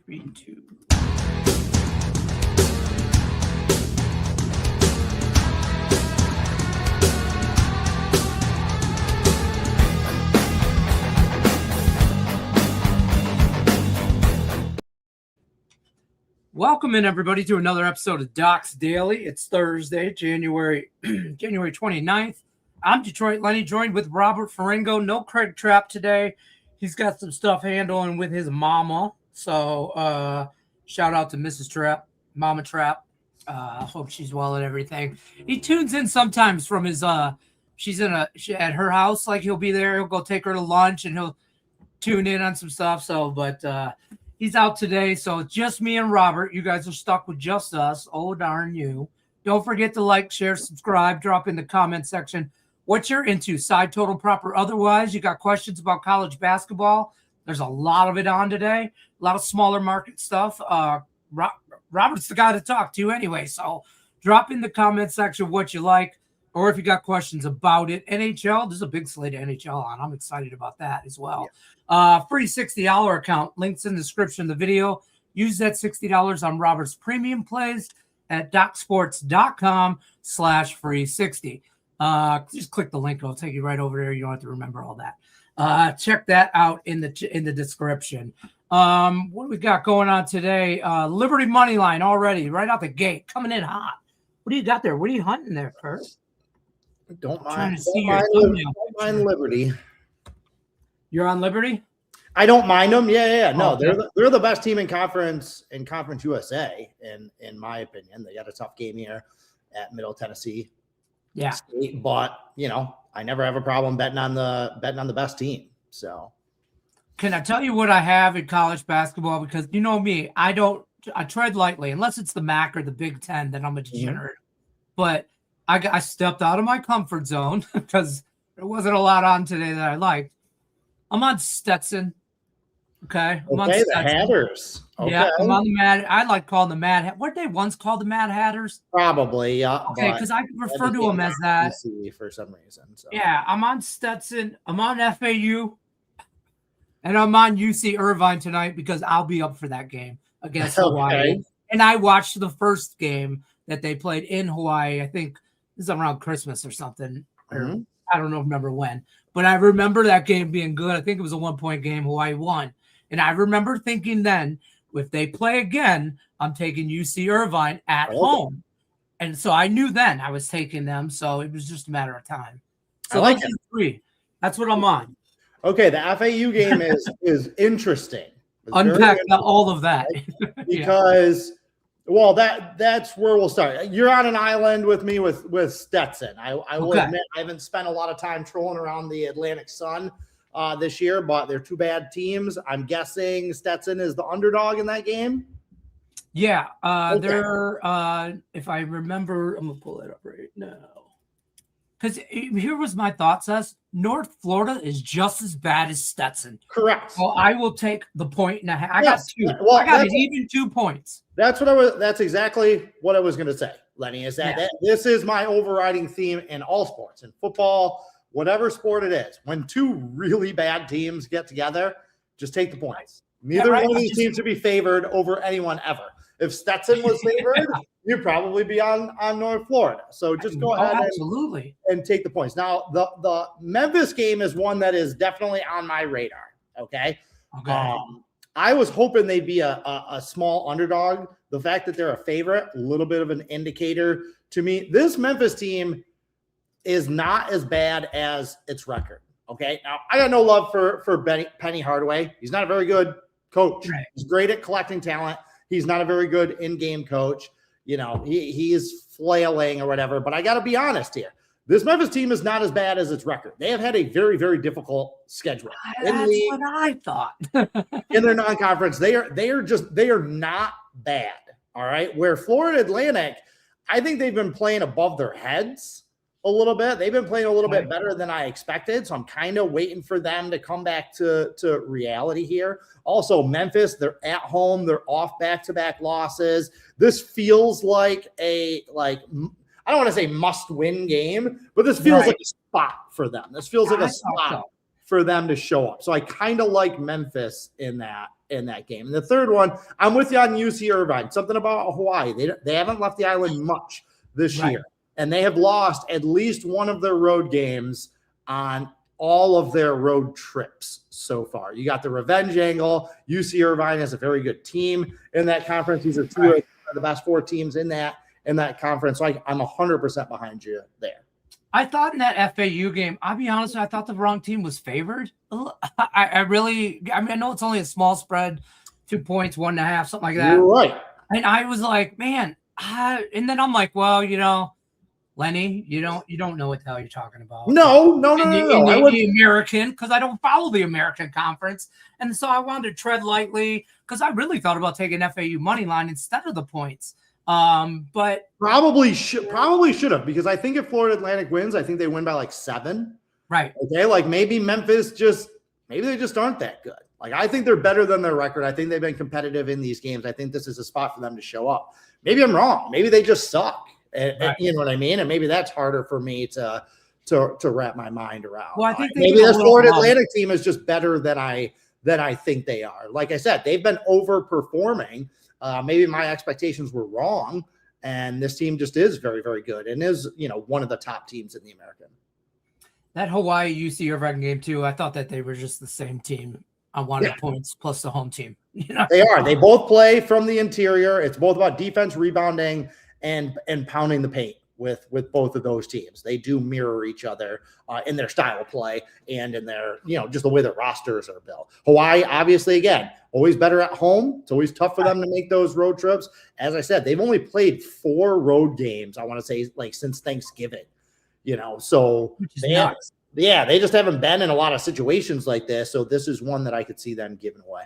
3, 2. Welcome in, everybody, to another episode of Doc's Daily. It's Thursday, January 29th. I'm Detroit Lenny, joined with Robert Faringo. No Craig Trapp today. He's got some stuff handling with his mama. So shout out to Mrs. Trapp, Mama Trapp. Hope she's well and everything. He tunes in sometimes from his she's at her house, like he'll be there. He'll go take her to lunch and he'll tune in on some stuff. So, but he's out today, so it's just me and Robert. You guys are stuck with just us. Oh, darn you. Don't forget to like, share, subscribe, drop in the comment section what you're into, side, total, proper, otherwise. You got questions about college basketball. There's a lot of it on today, a lot of smaller market stuff. Robert's the guy to talk to anyway, so drop in the comment section what you like, or if you got questions about it. NHL, there's a big slate of NHL on. I'm excited about that as well. Free $60 account. Links in the description of the video. Use that $60 on Robert's premium plays at docsports.com/free60. Just click the link. It'll take you right over there. You don't have to remember all that. Check that out in the description. What do we got going on today? Liberty money line already, right out the gate, coming in hot. What do you got there? What are you hunting there, Kurt? Don't mind Liberty. You're on Liberty? I don't mind them. Yeah. No, they're the best team in Conference USA, in my opinion. They got a tough game here at Middle Tennessee. Yeah. State, but I never have a problem betting on the best team. So can I tell you what I have in college basketball? Because you know me, I tread lightly unless it's the MAC or the Big Ten, then I'm a degenerate. But I stepped out of my comfort zone because there wasn't a lot on today that I liked. I'm on Stetson. Okay. I'm on Stetson. The Hatters. Okay. Yeah, I'm on the Mad. I like calling the Mad. What they once called the Mad Hatters? Probably, yeah. Okay, because I refer to them as that for some reason. So. Yeah, I'm on Stetson. I'm on FAU, and I'm on UC Irvine tonight because I'll be up for that game against Hawaii. And I watched the first game that they played in Hawaii. I think this is around Christmas or something. Or I don't remember when. But I remember that game being good. I think it was a 1-point game. Hawaii won. And I remember thinking then, if they play again, I'm taking UC Irvine at home. And so I knew then I was taking them. So it was just a matter of time. So I like it. 3. That's what I'm on. Okay, the FAU game is interesting. Unpack all of that. Because well, that's where we'll start. You're on an island with me with Stetson. I will admit I haven't spent a lot of time trolling around the Atlantic Sun this year, but they're two bad teams. I'm guessing Stetson is the underdog in that game. Yeah, they're if I remember, I'm gonna pull it up right now. Because here was my thought, Seth. North Florida is just as bad as Stetson. Correct. Well, I will take the 1.5. I got 2. Well, I got even 2 points. That's exactly what I was going to say, Lenny, is that this is my overriding theme in all sports, in football, whatever sport it is. When two really bad teams get together, just take the points. Neither one of these teams should be favored over anyone ever. If Stetson was favored, you'd probably be on North Florida. So just go ahead and take the points. Now, the Memphis game is one that is definitely on my radar, okay? I was hoping they'd be a small underdog. The fact that they're a favorite, a little bit of an indicator to me. This Memphis team is not as bad as its record, okay? Now, I got no love for Penny Hardaway. He's not a very good coach. Right. He's great at collecting talent. He's not a very good in-game coach. He is flailing or whatever. But I got to be honest here. This Memphis team is not as bad as its record. They have had a very, very difficult schedule. That's what I thought. In their non-conference, they are not bad. All right. Where Florida Atlantic, I think they've been playing above their heads a little bit. They've been playing a little bit better than I expected. So I'm kind of waiting for them to come back to reality here. Also, Memphis, they're at home. They're off back-to-back losses. This feels like I don't want to say must-win game, but this feels like a spot for them. This feels like a spot for them to show up. So I kind of like Memphis in that game. And the third one, I'm with you on UC Irvine. Something about Hawaii. They haven't left the island much this year, and they have lost at least one of their road games on all of their road trips so far. You got the revenge angle. UC Irvine has a very good team in that conference. These are two of the best 4 teams in that conference. So I'm 100% behind you there. I thought in that FAU game, I'll be honest, I thought the wrong team was favored. I know it's only a small spread, 2 points, 1.5, something like that. You're right. And I was like, man, and then I'm like, well, Lenny, you don't know what the hell you're talking about. No. The American, because I don't follow the American Conference, and so I wanted to tread lightly because I really thought about taking FAU money line instead of the points. But probably should have, because I think if Florida Atlantic wins, I think they win by like 7. Right. Okay. Like maybe Memphis maybe they just aren't that good. Like I think they're better than their record. I think they've been competitive in these games. I think this is a spot for them to show up. Maybe I'm wrong. Maybe they just suck. And you know what I mean? And maybe that's harder for me to wrap my mind around. Well, I think maybe this Florida Atlantic team is just better than I think they are. Like I said, they've been overperforming. Maybe my expectations were wrong, and this team just is very, very good and is, one of the top teams in the American. That Hawaii UC Irvine game too, I thought that they were just the same team. I wanted points plus the home team. They are. They both play from the interior. It's both about defense, rebounding, and pounding the paint with both of those teams. They do mirror each other in their style of play and in their, just the way their rosters are built. Hawaii, obviously, again, always better at home. It's always tough for them to make those road trips. As I said, they've only played 4 road games, I want to say, like since Thanksgiving, so they just haven't been in a lot of situations like this. So this is one that I could see them giving away.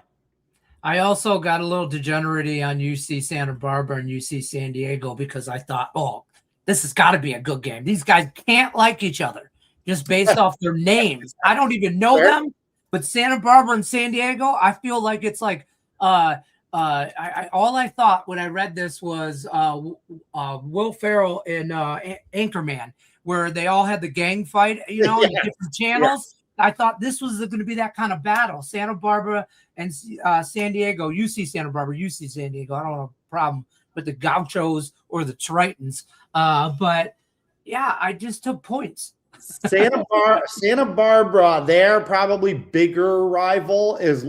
I also got a little degeneracy on UC Santa Barbara and UC San Diego because I thought, this has got to be a good game. These guys can't like each other just based off their names. I don't even know them, but Santa Barbara and San Diego, I feel like it's like all I thought when I read this was Will Ferrell in Anchorman, where they all had the gang fight, in different channels. I thought this was going to be that kind of battle. Santa Barbara and San Diego, UC Santa Barbara, UC San Diego. I don't have a problem with the Gauchos or the Tritons. But yeah, I just took points. Santa Barbara, their probably bigger rival is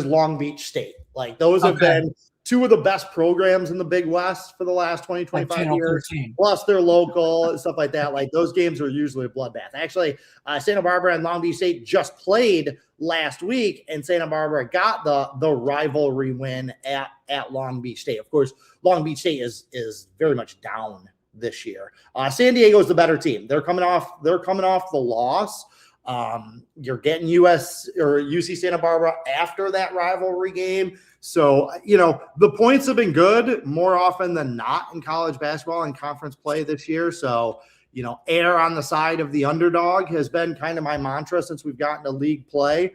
Long Beach State. Like those have been 2 of the best programs in the Big West for the last 20, 25 years. 13. Plus they're local and stuff like that. Like those games are usually a bloodbath. Actually, Santa Barbara and Long Beach State just played last week, and Santa Barbara got the rivalry win at Long Beach State. Of course, Long Beach State is very much down this year. San Diego is the better team. They're coming off the loss. You're getting UC Santa Barbara after that rivalry game. So, the points have been good more often than not in college basketball and conference play this year. So, err on the side of the underdog has been kind of my mantra since we've gotten to league play.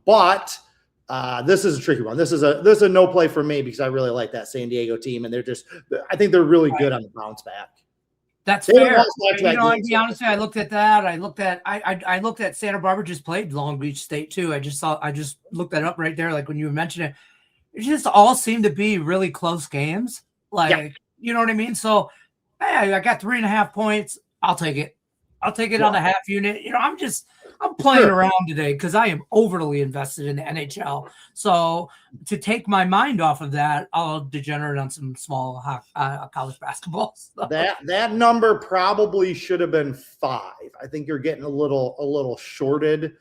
But this is a tricky one. This is a no play for me because I really like that San Diego team, and I think they're really good on the bounce back. That's fair. I'll be honest with you, I looked at that. I looked at Santa Barbara just played Long Beach State too. I just looked that up right there. Like when you mentioned it, it just all seemed to be really close games. You know what I mean? So, hey, I got 3.5 points. I'll take it. I'll take it on the half unit. I'm playing around today because I am overly invested in the NHL. So to take my mind off of that, I'll degenerate on some small college basketball. So. That number probably should have been 5. I think you're getting a little shorted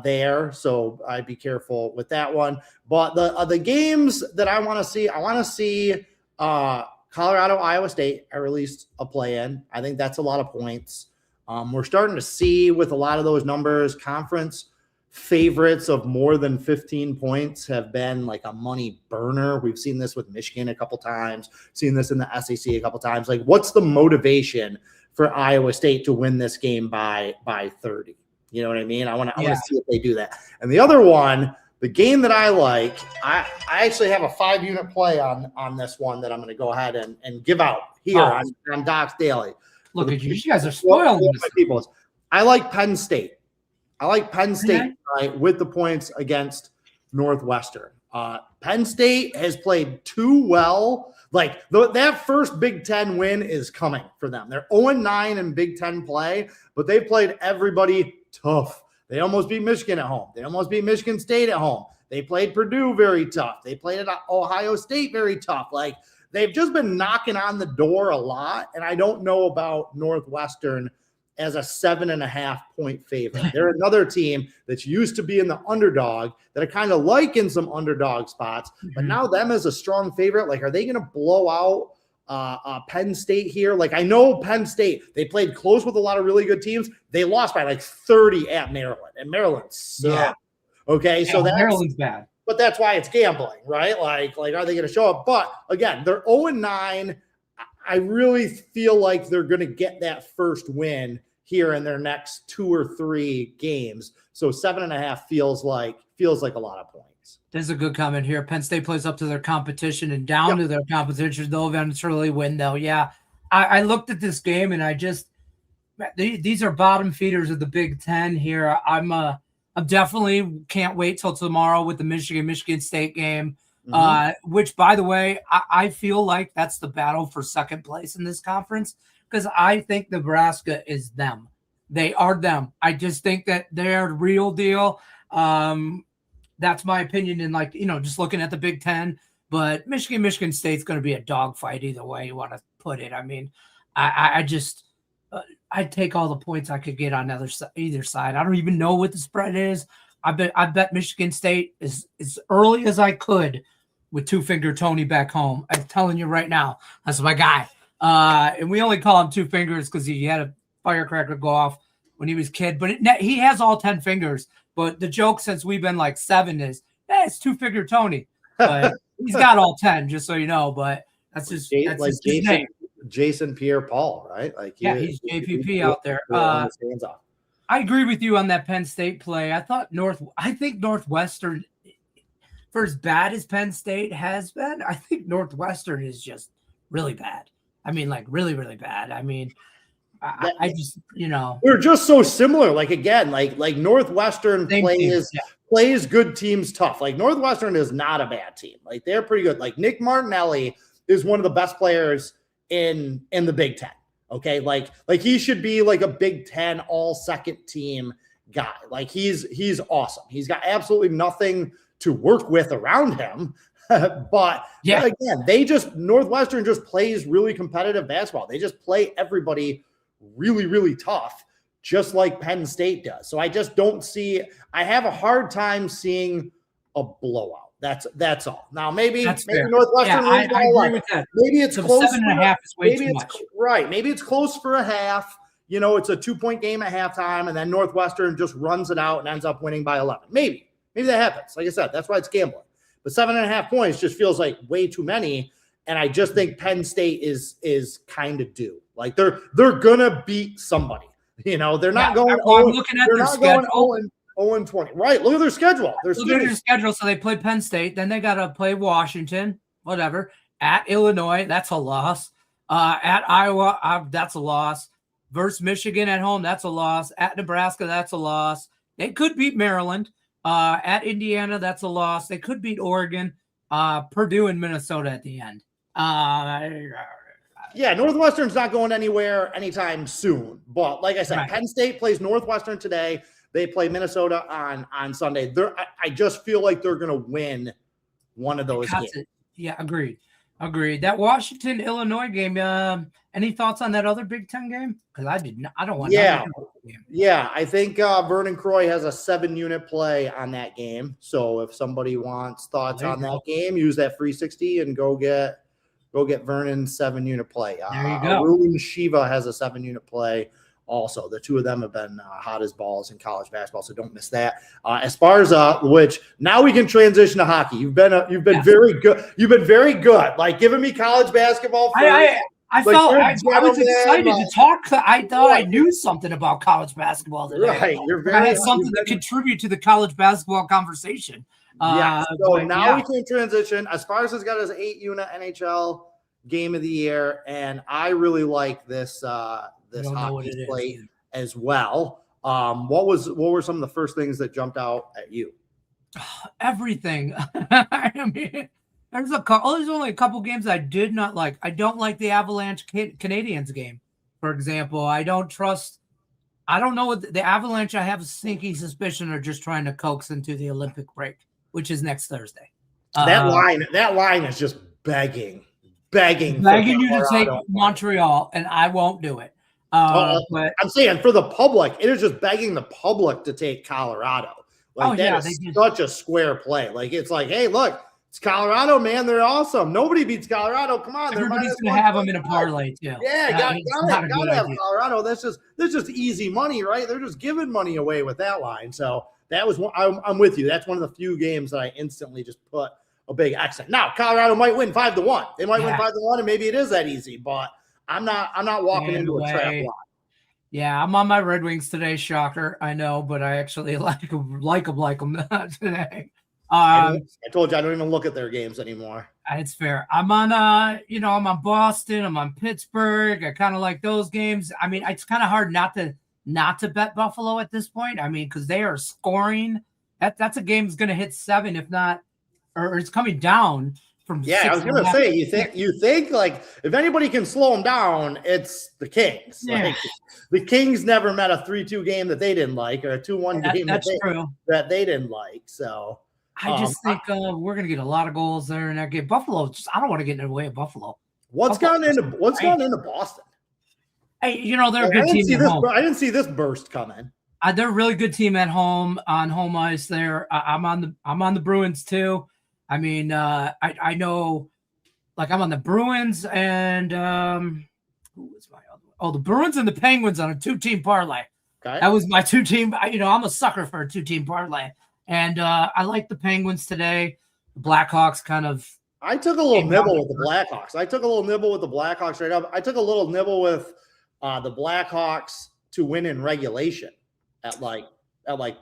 there. So I'd be careful with that one. But the games that I want to see Colorado, Iowa State, I released a play-in. I think that's a lot of points. We're starting to see with a lot of those numbers, conference favorites of more than 15 points have been like a money burner. We've seen this with Michigan a couple times, seen this in the SEC a couple times. Like, what's the motivation for Iowa State to win this game by 30? You know what I mean? I want to see if they do that. And the other one, the game that I like, I actually have a 5-unit play on this one that I'm going to go ahead and give out here on Doc's Daily. Look at you. You guys are spoiling this. I like Penn State. With the points against Northwestern. Penn State has played too well. Like that first Big Ten win is coming for them. They're 0-9 in Big Ten play, but they played everybody tough. They almost beat Michigan at home. They almost beat Michigan State at home. They played Purdue very tough. They played at Ohio State very tough. Like they've just been knocking on the door a lot. And I don't know about Northwestern as a 7.5 point favorite. They're another team that's used to being the underdog that I kind of like in some underdog spots, but now them as a strong favorite. Like, are they going to blow out Penn State here? Like, I know Penn State, they played close with a lot of really good teams. They lost by like 30 at Maryland, and Maryland sucked. Yeah. Okay, so Maryland's bad. But that's why it's gambling, right? Like are they going to show up? But again, they're 0-9. I really feel like they're going to get that first win here in their next 2 or 3 games. So 7.5 feels like a lot of points. There's a good comment here. Penn State plays up to their competition and down to their competition. They'll eventually win, though. Yeah, I looked at this game and these are bottom feeders of the Big Ten here. I'm definitely can't wait till tomorrow with the Michigan State game, which, by the way, I feel like that's the battle for second place in this conference because I think Nebraska is them. They are them. I just think that they're the real deal. That's my opinion in just looking at the Big Ten. But Michigan State's going to be a dogfight either way you want to put it. I mean, I'd take all the points I could get on either side. I don't even know what the spread is. I bet Michigan State is as early as I could with Two Finger Tony back home. I'm telling you right now, that's my guy. And we only call him Two Fingers because he had a firecracker go off when he was a kid. But he has all 10 fingers. But the joke since we've been like 7 is, it's Two Finger Tony. But he's got all 10, just so you know. But that's just his name. Jason Pierre-Paul, right? He's JPP out there. I agree with you on that Penn State play. I think Northwestern, for as bad as Penn State has been, I think Northwestern is just really bad. I mean, like really, really bad. I mean, I just, we're just so similar. Like again, like Northwestern plays good teams tough. Like Northwestern is not a bad team. Like they're pretty good. Like Nick Martinelli is one of the best players in the Big Ten. Okay. Like he should be like a Big Ten all second team guy. Like he's awesome. He's got absolutely nothing to work with around him. But again, Northwestern just plays really competitive basketball. They just play everybody really, really tough, just like Penn State does. So I just don't I have a hard time seeing a blowout. That's all. Now maybe Northwestern. I agree with that. Maybe it's close. 7.5 is way too much. Right. Maybe it's close for a half. It's a 2-point game at halftime, and then Northwestern just runs it out and ends up winning by 11. Maybe that happens. Like I said, that's why it's gambling. But 7.5 points just feels like way too many. And I just think Penn State is kind of due. Like they're gonna beat somebody. They're not going. I'm looking at their schedule. 0-20. Right. Look at their schedule. Look at their schedule. So they play Penn State. Then they got to play Washington, whatever. At Illinois, that's a loss. At Iowa, that's a loss. Versus Michigan at home, that's a loss. At Nebraska, that's a loss. They could beat Maryland. At Indiana, that's a loss. They could beat Oregon. Purdue and Minnesota at the end. Northwestern's not going anywhere anytime soon. But like I said, Penn State plays Northwestern today. They play Minnesota on Sunday. I just feel like they're going to win one of those games. Yeah, agreed. That Washington-Illinois game, any thoughts on that other Big Ten game? Because I don't want to. Yeah, I think Vernon Croy has a 7-unit play on that game. So if somebody wants thoughts on that game, use that free 60 and go get Vernon's 7-unit play. There you go. Ruben Shiva has a 7-unit play. Also, the two of them have been hot as balls in college basketball, so don't miss that. As far as which now we can transition to hockey. You've been very good. You've been very good, like giving me college basketball. I was excited to talk. I thought I knew something about college basketball today. Right, I had something to contribute to the college basketball conversation. So now we can transition. As far as has got his 8-unit NHL game of the year, and I really like this. This hockey slate as well. What were some of the first things that jumped out at you? Everything. I mean, there's only a couple games I did not like. I don't like the Avalanche Canadiens game, for example. I don't know what the Avalanche. I have a sneaky suspicion are just trying to coax into the Olympic break, which is next Thursday. That line is just begging you to take Montreal, and I won't do it. But I'm saying for the public, it is just begging the public to take Colorado. Like that is such a square play. Like it's like, hey, look, it's Colorado, man. They're awesome. Nobody beats Colorado. Come on, everybody's going to have them in a parlay too. Yeah, gotta have Colorado. That's just easy money, right? They're just giving money away with that line. So that was one. I'm with you. That's one of the few games that I instantly just put a big X in. Now Colorado might win 5-1. They might win 5-1, and maybe it is that easy. But I'm not walking into a trap line. Yeah, I'm on my Red Wings today. Shocker, I know, but I actually like them today. I told you I don't even look at their games anymore. It's fair. I'm on I'm on Boston. I'm on Pittsburgh. I kind of like those games. I mean, it's kind of hard not to bet Buffalo at this point. I mean, because they are scoring. That's a game that's going to hit 7, if not, or it's coming down. I was gonna say, you think like if anybody can slow them down, it's the Kings. Yeah. Like the Kings never met a 3-2 game that they didn't like, or a 2-1 game that they didn't like. So I just think we're gonna get a lot of goals there in that game. Buffalo, I don't want to get in the way of Buffalo. What's gone into Boston? Hey, they're a good team at home. I didn't see this burst coming. They're a really good team at home on home ice. There, I'm on the Bruins too. I mean, I know, like I'm on the Bruins and who was my other one? Oh, the Bruins and the Penguins on a 2-team parlay. Okay. That was my 2-team. I'm a sucker for a 2-team parlay, and I like the Penguins today. The Blackhawks kind of. I took a little nibble with the Blackhawks. I took a little nibble with the Blackhawks right up. I took a little nibble with the Blackhawks to win in regulation at like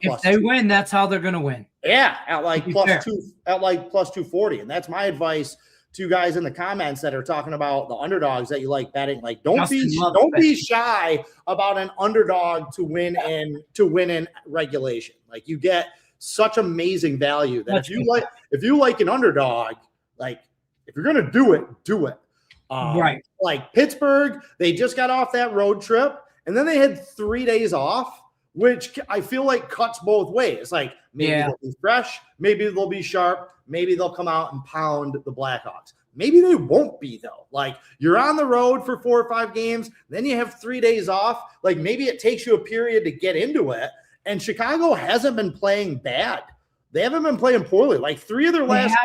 if they win, that's how they're going to win. Yeah, at like plus 240, and that's my advice to you guys in the comments that are talking about the underdogs that you like betting. Like, don't be shy about an underdog to win in regulation. Like, you get such amazing value that if you like an underdog, like if you're gonna do it. Right. Like Pittsburgh, they just got off that road trip, and then they had 3 days off, which I feel like cuts both ways. Like maybe they'll be fresh, maybe they'll be sharp, maybe they'll come out and pound the Blackhawks. Maybe they won't be, though. Like, you're on the road for 4 or 5 games, then you have 3 days off. Like, maybe it takes you a period to get into it. And Chicago hasn't been playing bad. They haven't been playing poorly. Like, 3 of their last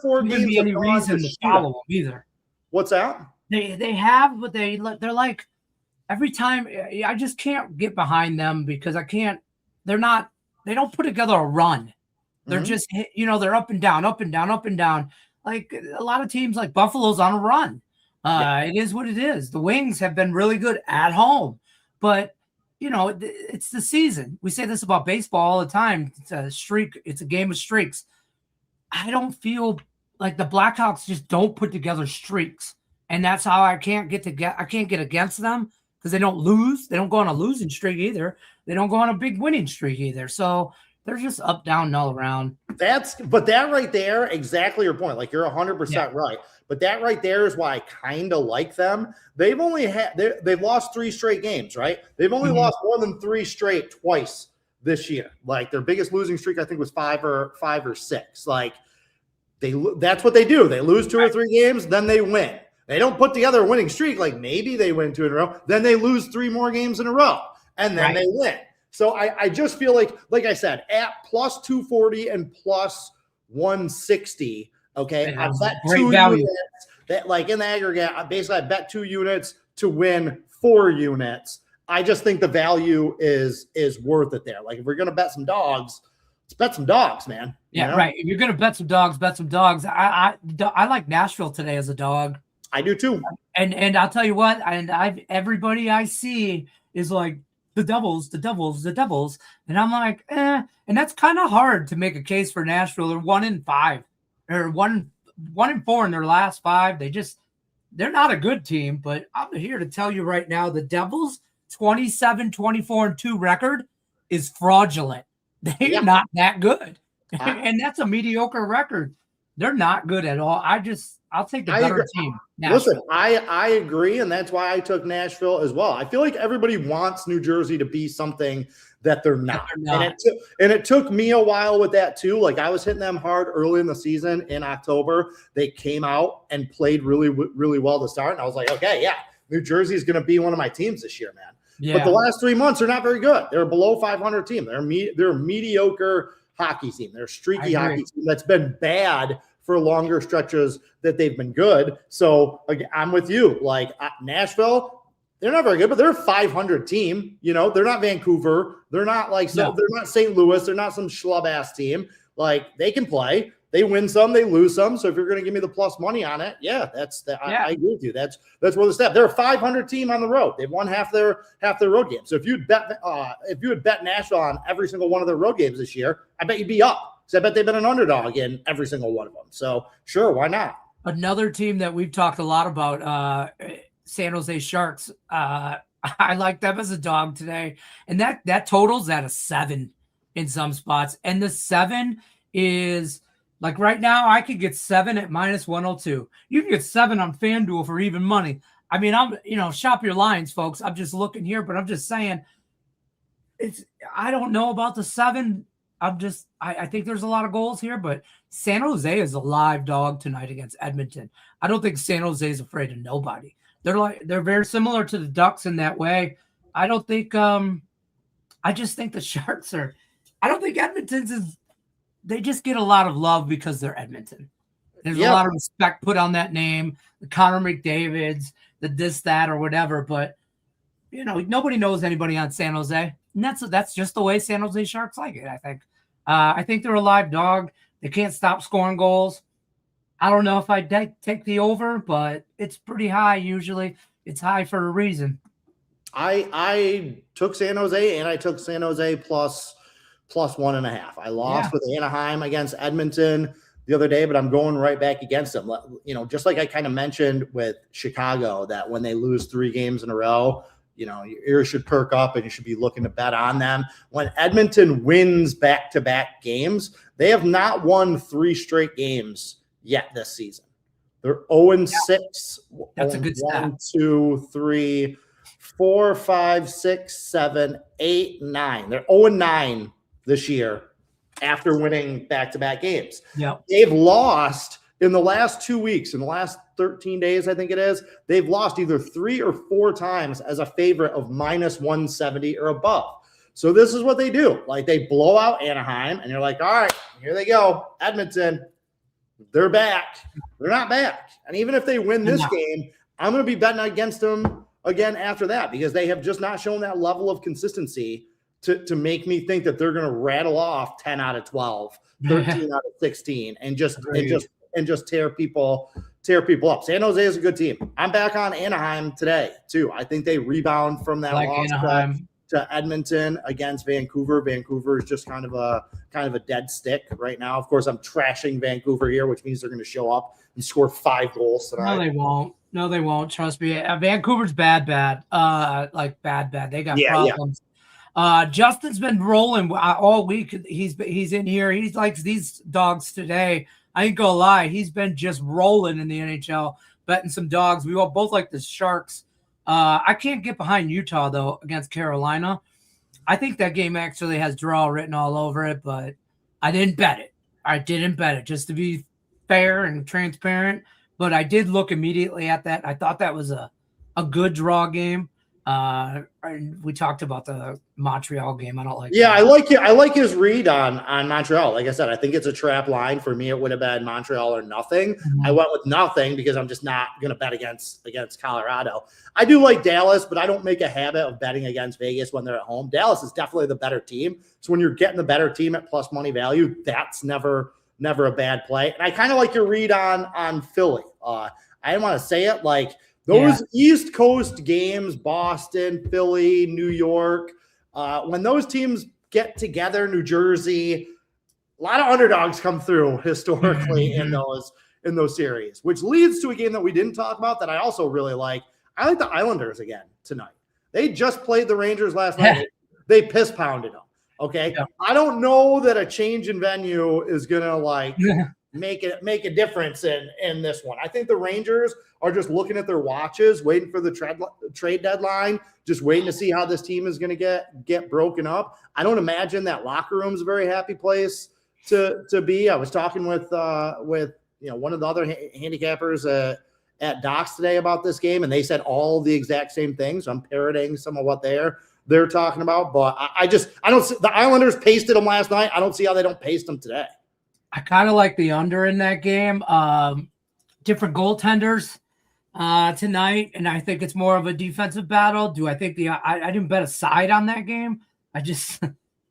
4 games any reason to follow them either. What's that? They have, but they're like, every time I just can't get behind them because I can't. They don't put together a run. They're just, they're up and down, up and down, up and down. Like a lot of teams, like Buffalo's on a run. It is what it is. The Wings have been really good at home, but it's the season. We say this about baseball all the time. It's a streak. It's a game of streaks. I don't feel like the Blackhawks just don't put together streaks, and that's how I can't get against them because they don't lose. They don't go on a losing streak either. They don't go on a big winning streak either. So they're just up, down, and all around. But that right there, exactly your point. Like, you're 100% right. But that right there is why I kind of like them. They've lost 3 straight games, right? They've only lost more than 3 straight twice this year. Like, their biggest losing streak, I think, was 5 or 6. Like, that's what they do. They lose 2 or 3 games, then they win. They don't put together a winning streak. Like, maybe they win 2 in a row, then they lose 3 more games in a row, and then they win. So I just feel like I said, at plus 240 and plus 160, okay, I bet 2 units that, like, in the aggregate, I bet 2 units to win 4 units. I just think the value is worth it there. Like, if we're going to bet some dogs, let's bet some dogs, man. Yeah, right. If you're going to bet some dogs, bet some dogs. I like Nashville today as a dog. I do too. And I'll tell you what, everybody I see is like, the Devils. And I'm like, And that's kind of hard to make a case for Nashville. They're 1-5 or 1-4 in their last 5. They're not a good team, but I'm here to tell you right now, the Devils 27-24-2 record is fraudulent. They're not that good. And that's a mediocre record. They're not good at all. I'll take the better team. Listen, I agree, and that's why I took Nashville as well. I feel like everybody wants New Jersey to be something that they're not. And it took me a while with that too. Like I was hitting them hard early in the season in October. They came out and played really, really well to start. And I was like, okay, yeah, New Jersey is going to be one of my teams this year, man. Yeah. But the last 3 months are not very good. They're a below 500 team. They're a mediocre hockey team. They're a streaky hockey team that's been bad for longer stretches that they've been good. So I'm with you. Like Nashville, they're not very good, but they're a 500 team. You know, they're not Vancouver. They're not they're not St. Louis. They're not some schlub ass team. Like they can play. They win some, they lose some. So if you're going to give me the plus money on it, yeah, I agree with you. That's where the step. They're a 500 team on the road. They've won half their road games. So if you would bet Nashville on every single one of their road games this year, I bet you'd be up. Because I bet they've been an underdog in every single one of them. So sure, why not? Another team that we've talked a lot about, San Jose Sharks. I like them as a dog today, and that totals at a 7 in some spots, and the 7 is. Like right now, I could get 7 at -102. You can get 7 on FanDuel for even money. I mean, shop your lines, folks. I'm just looking here, but I'm just saying I don't know about the 7. I think there's a lot of goals here, but San Jose is a live dog tonight against Edmonton. I don't think San Jose is afraid of nobody. They're very similar to the Ducks in that way. I don't think I just think the Sharks are. I don't think Edmonton's is. They just get a lot of love because they're Edmonton. There's a lot of respect put on that name, the Connor McDavids, the this, that, or whatever. But, nobody knows anybody on San Jose. And that's just the way San Jose Sharks like it, I think. I think they're a live dog. They can't stop scoring goals. I don't know if I'd take the over, but it's pretty high usually. It's high for a reason. I took San Jose, and I took San Jose plus 1.5. I lost with Anaheim against Edmonton the other day, but I'm going right back against them. Just like I kind of mentioned with Chicago, that when they lose 3 games in a row, your ears should perk up and you should be looking to bet on them. When Edmonton wins back-to-back games, they have not won 3 straight games yet this season. They're 0-6. That's a good stat. 1, 2, 3, 4, 5, 6, 7, 8, 9. They're 0-9 this year after winning back-to-back games. Yep. They've lost in the last 2 weeks, in the last 13 days, I think it is, they've lost either 3 or 4 times as a favorite of -170 or above. So this is what they do. Like they blow out Anaheim and you're like, all right, here they go. Edmonton, they're back. They're not back. And even if they win this game, I'm going to be betting against them again after that because they have just not shown that level of consistency to make me think that they're going to rattle off 10 out of 12, 13 out of 16 and just tear people up. San Jose is a good team. I'm back on Anaheim today too. I think they rebound from that loss to Edmonton against Vancouver. Vancouver is just kind of a dead stick right now. Of course, I'm trashing Vancouver here, which means they're going to show up and score 5 goals tonight. No, they won't. Trust me. Vancouver's bad. Like bad. They got problems. Justin's been rolling all week. He's in here. He likes these dogs today. I ain't gonna lie. He's been just rolling in the NHL, betting some dogs. We all both like the Sharks. I can't get behind Utah though against Carolina. I think that game actually has draw written all over it, but I didn't bet it. Just to be fair and transparent. But I did look immediately at that. I thought that was a good draw game. We talked about the Montreal game. I don't like. Yeah, that. I like his read on Montreal. Like I said, I think it's a trap line. For me, it would have been Montreal or nothing. Mm-hmm. I went with nothing because I'm just not going to bet against Colorado. I do like Dallas, but I don't make a habit of betting against Vegas when they're at home. Dallas is definitely the better team. So when you're getting the better team at plus money value, that's never a bad play. And I kind of like your read on Philly. I didn't want to say it like. Those East Coast games, Boston, Philly, New York, when those teams get together, New Jersey, a lot of underdogs come through historically in those series, which leads to a game that we didn't talk about that I also really like. I like the Islanders again tonight. They just played the Rangers last night. They piss pounded them. Okay. Yeah. I don't know that a change in venue is going to like make a difference in this one. I think the Rangers are just looking at their watches, waiting for the trade deadline, just waiting to see how this team is going to get broken up. I don't imagine that locker room is a very happy place to be. I was talking with one of the other handicappers at Docs today about this game, and they said all the exact same things. I'm parroting some of what they're talking about, but I don't see the Islanders pasted them last night. I don't see how they don't paste them today. I kind of like the under in that game. Different goaltenders tonight, and I think it's more of a defensive battle. Do I think I didn't bet a side on that game. I just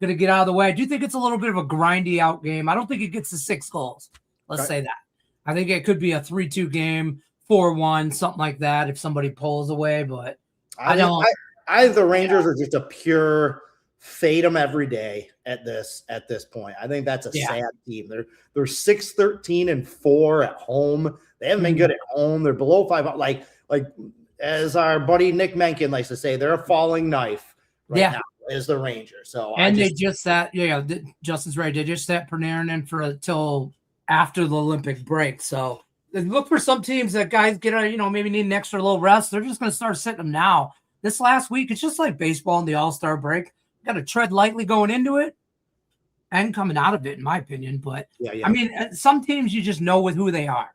gonna get out of the way. I do think it's a little bit of a grindy out game. I don't think it gets to 6 goals. Let's say that. I think it could be a 3-2 game, 4-1, something like that if somebody pulls away, but I don't. I think the Rangers are just a pure fade them every day at this point. I think that's a sad team. They're 6-13-4 at home. They haven't been good at home. They're below 5. Like as our buddy Nick Mencken likes to say, they're a falling knife now is the Rangers. So Justin's right. They just sat Panarin in for until after the Olympic break. So look for some teams that guys get maybe need an extra little rest. They're just going to start sitting them now. This last week, it's just like baseball in the All-Star break. Got to tread lightly going into it and coming out of it, in my opinion. But, I mean, some teams you just know with who they are.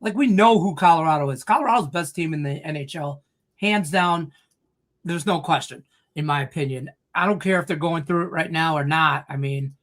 Like, we know who Colorado is. Colorado's best team in the NHL. Hands down, there's no question, in my opinion. I don't care if they're going through it right now or not. I mean,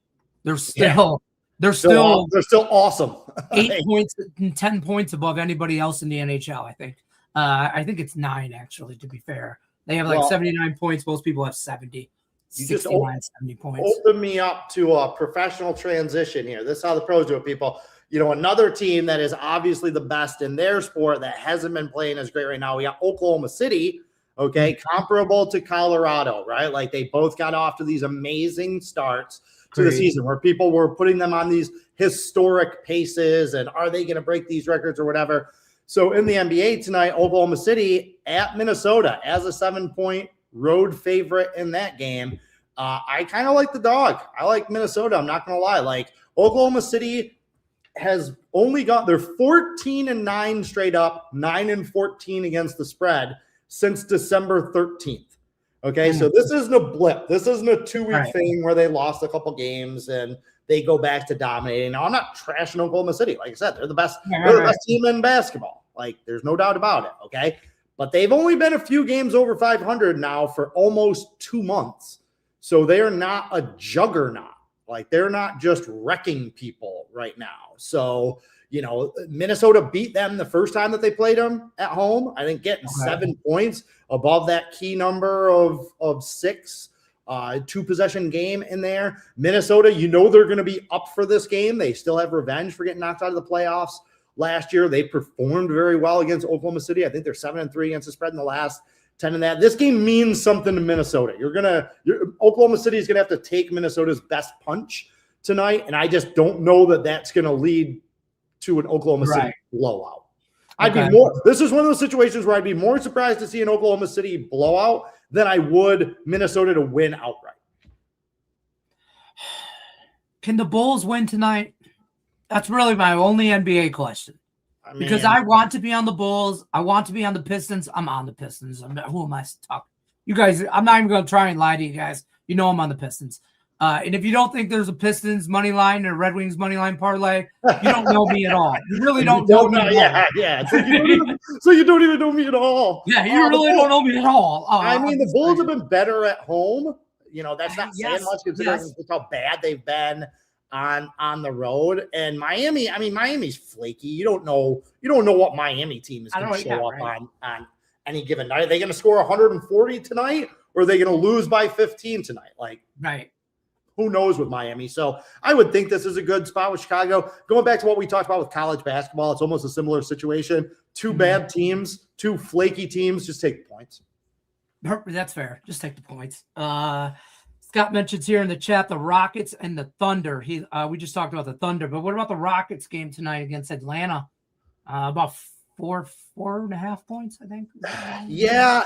they're still awesome. 8 points and 10 points above anybody else in the NHL, I think. I think it's 9, actually, to be fair. They have 79 points. Most people have 70. You just 70 points. Open me up to a professional transition here. This is how the pros do it, people. Another team that is obviously the best in their sport that hasn't been playing as great right now. We got Oklahoma City, comparable to Colorado, right? Like they both got off to these amazing starts to the season where people were putting them on these historic paces and are they going to break these records or whatever. So in the NBA tonight, Oklahoma City at Minnesota as a 7-point road favorite in that game. I kind of like the dog. I like Minnesota. I'm not going to lie. Like Oklahoma City has only got their 14-9 straight up, 9-14 against the spread since December 13th. Okay, so this isn't a blip. This isn't a 2-week thing where they lost a couple games and they go back to dominating. Now, I'm not trashing Oklahoma City. Like I said, they're the best. They're the best team in basketball. Like, there's no doubt about it. Okay, but they've only been a few games over 500 now for almost 2 months. So they are not a juggernaut. Like, they're not just wrecking people right now. So, Minnesota beat them the first time that they played them at home. I think getting 7 points above that key number of 6, 2-possession game in there. Minnesota, they're going to be up for this game. They still have revenge for getting knocked out of the playoffs last year. They performed very well against Oklahoma City. I think they're 7-3 against the spread in the last 10 in that. This game means something to Minnesota. Oklahoma City is going to have to take Minnesota's best punch tonight, and I just don't know that that's going to lead to an Oklahoma City blowout. This is one of those situations where I'd be more surprised to see an Oklahoma City blowout than I would Minnesota to win outright. Can the Bulls win tonight? That's really my only NBA question. Because I want to be on the Bulls. I want to be on the Pistons. I'm on the Pistons. Who am I talking? You guys, I'm not even going to try and lie to you guys. I'm on the Pistons. And if you don't think there's a Pistons money line or Red Wings money line parlay, you don't know me at all. You really don't know me at all. Yeah. So you don't even know me at all. Yeah, you really don't know me at all. The Bulls have been better at home. That's not saying much considering how bad they've been on the road. And Miami's flaky. You don't know what Miami team is going to show up on any given night. Are they going to score 140 tonight, or are they going to lose by 15 tonight? Who knows with Miami? So I would think this is a good spot with Chicago. Going back to what we talked about with college basketball, it's almost a similar situation. 2 bad teams, 2 flaky teams. Just take the points. That's fair. Just take the points. Scott mentions here in the chat the Rockets and the Thunder. We just talked about the Thunder, but what about the Rockets game tonight against Atlanta? About 4.5 points, I think. Yeah,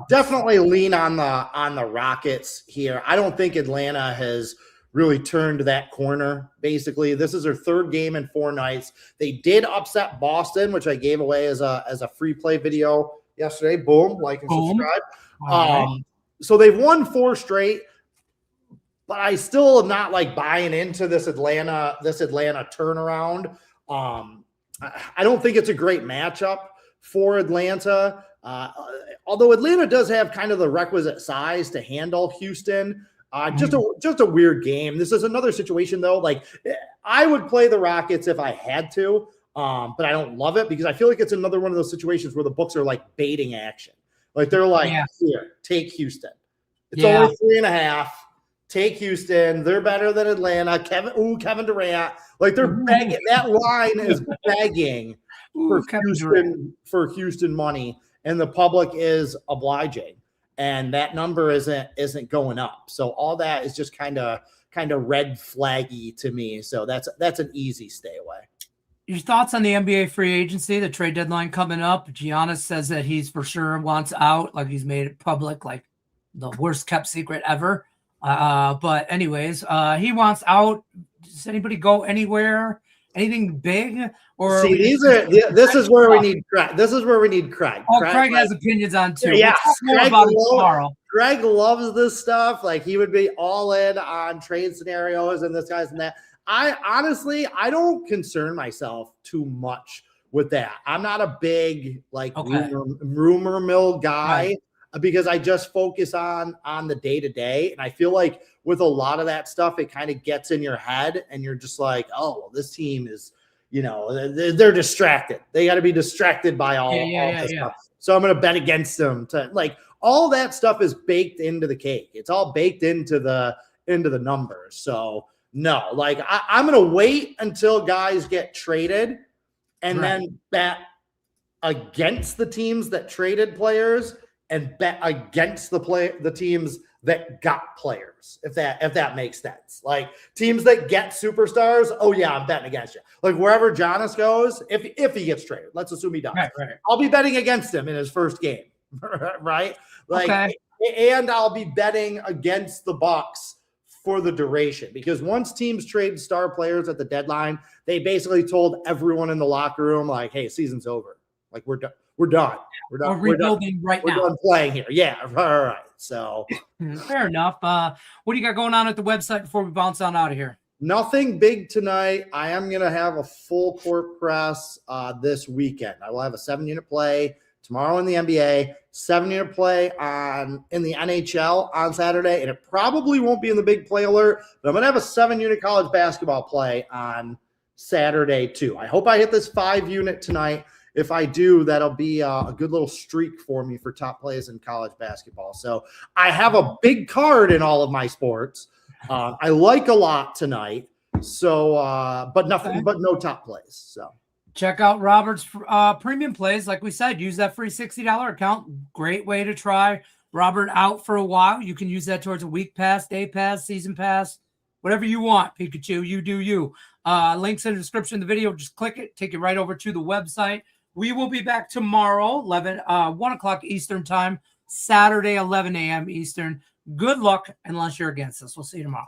definitely lean on the Rockets here. I don't think Atlanta has really turned that corner. Basically, this is their third game in 4 nights. They did upset Boston, which I gave away as a free play video yesterday. Boom, like and subscribe. Right. So they've won 4 straight, but I still am not like buying into this Atlanta turnaround. I don't think it's a great matchup for Atlanta. Although Atlanta does have kind of the requisite size to handle Houston. Just a weird game. This is another situation though. Like I would play the Rockets if I had to, but I don't love it because I feel like it's another one of those situations where the books are like baiting action. Like they're like, here, take Houston. It's only 3.5. Take Houston. They're better than Atlanta. Kevin Durant. Like they're begging. That line is begging for Houston money, and the public is obliging, and that number isn't going up. So all that is just kind of red flaggy to me. So that's an easy stay away. Your thoughts on the NBA free agency, the trade deadline coming up? Giannis says that he's for sure wants out, like he's made it public, like the worst kept secret ever. But anyways, he wants out. Does anybody go anywhere? Anything big? Or see, this is where we need Craig. This is where we need Craig. Oh, Craig has opinions on too. Yeah, Craig loves this stuff. Like he would be all in on trade scenarios and this guys and that. I honestly don't concern myself too much with that. I'm not a big rumor mill guy. Because I just focus on the day-to-day. And I feel like with a lot of that stuff, it kind of gets in your head and you're just like, oh, well, this team is, they're distracted. They got to be distracted by all this stuff. So I'm going to bet against them. All that stuff is baked into the cake. It's all baked into the numbers. So no, I'm going to wait until guys get traded and then bet against the teams that traded players and bet against the teams that got players, if that makes sense. Like teams that get superstars, oh yeah, I'm betting against you. Like wherever Giannis goes, if he gets traded, let's assume he does. Right. I'll be betting against him in his first game, right? And I'll be betting against the Bucks for the duration because once teams trade star players at the deadline, they basically told everyone in the locker room, like, "Hey, season's over. Like we're done. We're done. We're rebuilding now. We're done playing here." Yeah, all right. So fair enough. What do you got going on at the website before we bounce on out of here? Nothing big tonight. I am going to have a full court press this weekend. I will have a 7-unit play tomorrow in the NBA, 7-unit play in the NHL on Saturday, and it probably won't be in the big play alert, but I'm going to have a 7-unit college basketball play on Saturday too. I hope I hit this 5-unit tonight. If I do, that'll be a good little streak for me for top plays in college basketball. So I have a big card in all of my sports. I like a lot tonight. So, but no top plays. So check out Robert's premium plays. Like we said, use that free $60 account. Great way to try Robert out for a while. You can use that towards a week pass, day pass, season pass, whatever you want. Pikachu, you do you. Links in the description of the video. Just click it. Take you right over to the website. We will be back tomorrow, 1 o'clock Eastern time, Saturday, 11 a.m. Eastern. Good luck unless you're against us. We'll see you tomorrow.